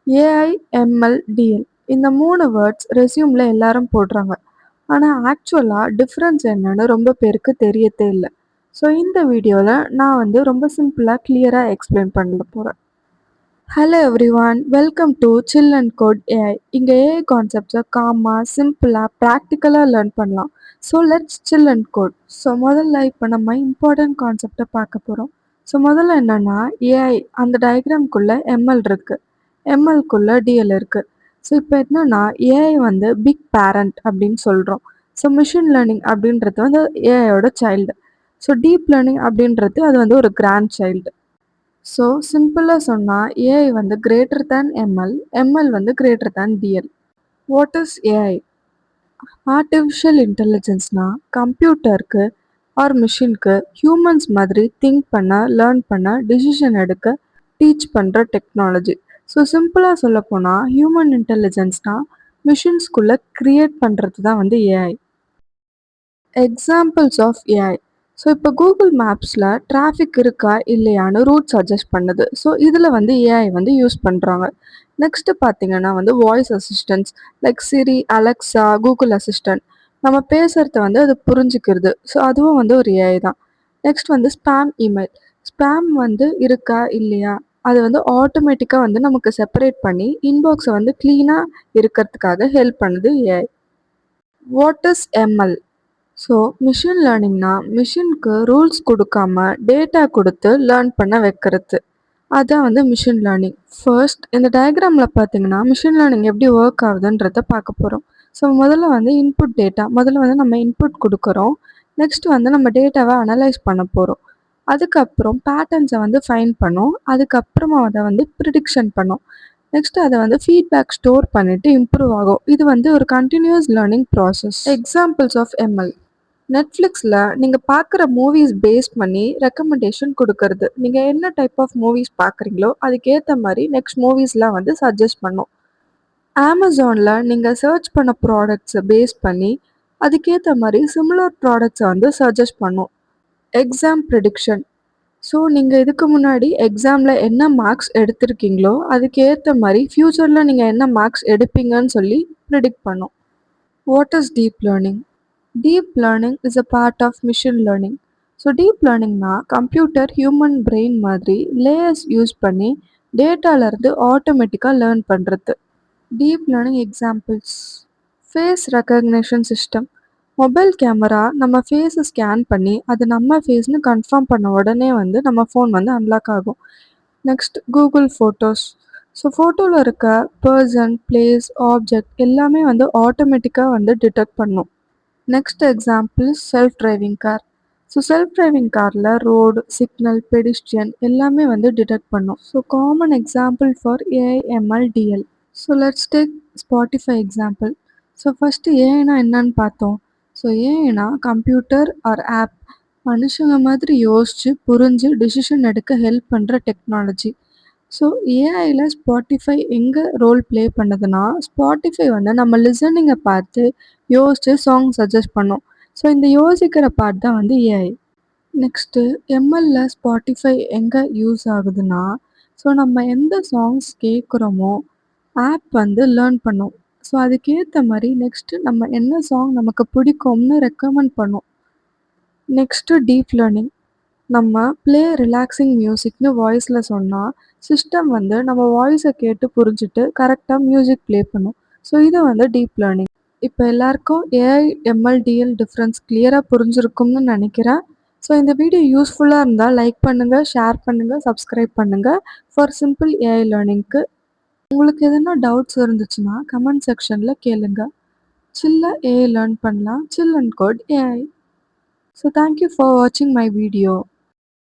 AI, ML, TL இந்த 3 words ரெஸ்யூம்ல எல்லாரும் போடுறாங்க. ஆனா ஆக்சுவலா டிஃபரன்ஸ் என்னன்னு ரொம்ப பேருக்கு தெரியத்தே இல்ல. ஸோ இந்த வீடியோல நான் ரொம்ப சிம்பிளா, கிளியரா எக்ஸ்பிளைன் பண்ண போறேன். Hello everyone, welcome to chill and code AI. இங்க ஏஐ கான்செப்ட்ஸை காமா, சிம்பிளா, ப்ராக்டிக்கலா லேர்ன் பண்ணலாம். So let's chill and code. So முதல்ல இப்போ நம்ம இம்பார்ட்டன்ட் கான்செப்டை பார்க்க போறோம். ஸோ முதல்ல என்னன்னா ஏஐ, அந்த டயக்ராம்குள்ள எம்எல் இருக்கு, எம்எல்குள்ள டிஎல் இருக்கு. ஸோ இப்போ என்னன்னா ஏஐ பிக் பேரண்ட் அப்படின்னு சொல்றோம். ஸோ மிஷின் லேர்னிங் அப்படின்றது ஏஐயோட சைல்டு. ஸோ டீப் லேர்னிங் அப்படின்றது அது ஒரு கிராண்ட் சைல்டு. ஸோ சிம்பிளாக சொன்னால் AI greater than ML, ML greater than DL. What is AI? Artificial இன்டெலிஜென்ஸ்னா கம்ப்யூட்டருக்கு ஆர் மிஷினுக்கு ஹியூமன்ஸ் மாதிரி திங்க் பண்ண, லேர்ன் பண்ண, டிசிஷன் எடுக்க டீச் பண்ணுற டெக்னாலஜி. ஸோ சிம்பிளாக சொல்லப்போனால் ஹியூமன் இன்டெலிஜென்ஸ்னா மிஷின்ஸ்குள்ளே க்ரியேட் பண்ணுறது தான் AI. Examples of AI. So இப்போ கூகுள் மேப்ஸில் டிராஃபிக் இருக்கா இல்லையான்னு ரூட் சஜஸ்ட் பண்ணுது. ஸோ இதில் ஏஐ யூஸ் பண்ணுறாங்க. நெக்ஸ்ட்டு பார்த்தீங்கன்னா வாய்ஸ் அசிஸ்டன்ட்ஸ் லைக் சிரி, அலெக்ஸா, கூகுள் அசிஸ்டன்ட் நம்ம பேசுகிறத அது புரிஞ்சுக்கிறது. ஸோ அதுவும் ஒரு ஏஐ தான். Next spam email. ஸ்பேம் இருக்கா இல்லையா அது ஆட்டோமேட்டிக்காக நமக்கு செப்பரேட் பண்ணி இன்பாக்ஸை க்ளீனாக இருக்கிறதுக்காக ஹெல்ப் பண்ணுது AI. What is ML? So machine லேர்னிங்னா மிஷினுக்கு ரூல்ஸ் கொடுக்காம டேட்டா கொடுத்து லேர்ன் பண்ண வைக்கிறது. அதான் மிஷின் லேர்னிங். ஃபர்ஸ்ட் இந்த டயக்ராமில் பார்த்தீங்கன்னா மிஷின் லேர்னிங் எப்படி ஒர்க் ஆகுதுன்றத பார்க்க போகிறோம். ஸோ முதல்ல இன்புட் டேட்டா, முதல்ல நம்ம இன்புட் கொடுக்குறோம். நெக்ஸ்ட் நம்ம டேட்டாவை அனலைஸ் பண்ண போகிறோம். அதுக்கப்புறம் பேட்டர்ன்ஸை ஃபைண்ட் பண்ணோம். அதுக்கப்புறமா அதை ப்ரிடிக்ஷன் பண்ணோம். நெக்ஸ்ட் அதை ஃபீட்பேக் ஸ்டோர் பண்ணிவிட்டு இம்ப்ரூவ் ஆகும். இது ஒரு continuous learning process. Examples of ML. நெட்ஃப்ளிக்ஸில் நீங்கள் பார்க்குற மூவிஸ் பேஸ் பண்ணி ரெக்கமெண்டேஷன் கொடுக்கறது. நீங்கள் என்ன டைப் ஆஃப் மூவிஸ் பார்க்குறீங்களோ அதுக்கேற்ற மாதிரி நெக்ஸ்ட் மூவிஸ்லாம் சஜஸ்ட் பண்ணும். அமேசானில் நீங்கள் சர்ச் பண்ண ப்ராடக்ட்ஸை பேஸ் பண்ணி அதுக்கேற்ற மாதிரி சிமிலர் ப்ராடக்ட்ஸை சஜஸ்ட் பண்ணும். Exam prediction. ஸோ நீங்கள் இதுக்கு முன்னாடி எக்ஸாமில் என்ன மார்க்ஸ் எடுத்திருக்கீங்களோ அதுக்கேற்ற மாதிரி ஃப்யூச்சரில் நீங்கள் என்ன மார்க்ஸ் எடுப்பீங்கன்னு சொல்லி ப்ரிடிக்ட் பண்ணும். What is deep learning? Deep learning is a part of machine learning. So deep லேர்னிங்னா கம்ப்யூட்டர் ஹியூமன் பிரெயின் மாதிரி லேயர்ஸ் யூஸ் பண்ணி டேட்டாலேருந்து ஆட்டோமேட்டிக்காக லேர்ன் பண்ணுறது. Deep learning examples: face recognition system. Mobile camera நம்ம ஃபேஸை ஸ்கேன் பண்ணி அது நம்ம ஃபேஸ்னு கன்ஃபார்ம் பண்ண உடனே நம்ம ஃபோன் அன்லாக் ஆகும். Next Google photos. ஸோ ஃபோட்டோவில் இருக்க பர்சன், பிளேஸ், ஆப்ஜெக்ட் எல்லாமே ஆட்டோமேட்டிக்காக டிடெக்ட் பண்ணும். Next example self driving car. So self driving காரில் ரோடு, சிக்னல், பெடிஸ்ட்ரியன் எல்லாமே டிடெக்ட் பண்ணும். So common example for AI, ML, DL. So let's take Spotify example. So first ஏஐனா என்னன்னு பார்த்தோம். ஸோ ஏஐனா கம்ப்யூட்டர் ஆர் ஆப் மனுஷங்க மாதிரி யோசிச்சு புரிஞ்சு டிசிஷன் எடுக்க ஹெல்ப் பண்ணுற டெக்னாலஜி. ஸோ ஏஐயில் ஸ்பாட்டிஃபை எங்கே ரோல் ப்ளே பண்ணுதுன்னா ஸ்பாட்டிஃபை நம்ம லிசனிங்கை பார்த்து யோசிச்சு சாங் சஜஸ்ட் பண்ணோம். ஸோ இந்த யோசிக்கிற பார்ட் தான் ஏஐ. நெக்ஸ்ட்டு எம்எல்ல ஸ்பாட்டிஃபை எங்கே யூஸ் ஆகுதுன்னா ஸோ நம்ம எந்த சாங்ஸ் கேட்குறோமோ ஆப் லேர்ன் பண்ணும். ஸோ அதுக்கேற்ற மாதிரி நெக்ஸ்ட்டு நம்ம என்ன சாங் நமக்கு பிடிக்கும்னு ரெக்கமெண்ட் பண்ணும். Next deep learning. நம்ம ப்ளே ரிலாக்ஸிங் மியூசிக்னு வாய்ஸில் சொன்னால் சிஸ்டம் நம்ம வாய்ஸை கேட்டு புரிஞ்சுட்டு கரெக்டாக மியூசிக் ப்ளே பண்ணும். ஸோ இது டீப் லேர்னிங். இப்போ எல்லாருக்கும் ஏஐ, எம்எல், டிஎல் டிஃப்ரென்ஸ் கிளியராக புரிஞ்சிருக்கும்னு நினைக்கிறேன். ஸோ இந்த வீடியோ யூஸ்ஃபுல்லாக இருந்தால் லைக் பண்ணுங்கள், ஷேர் பண்ணுங்கள், சப்ஸ்கிரைப் பண்ணுங்கள் ஃபார் சிம்பிள் ஏஐ லேர்னிங்க்கு. உங்களுக்கு எதனா டவுட்ஸ் இருந்துச்சுன்னா கமெண்ட் செக்ஷனில் கேளுங்க. சில்லாக ஏஐ லேர்ன் பண்ணலாம். Chill and code AI. So thank you for வாட்சிங் மை வீடியோ.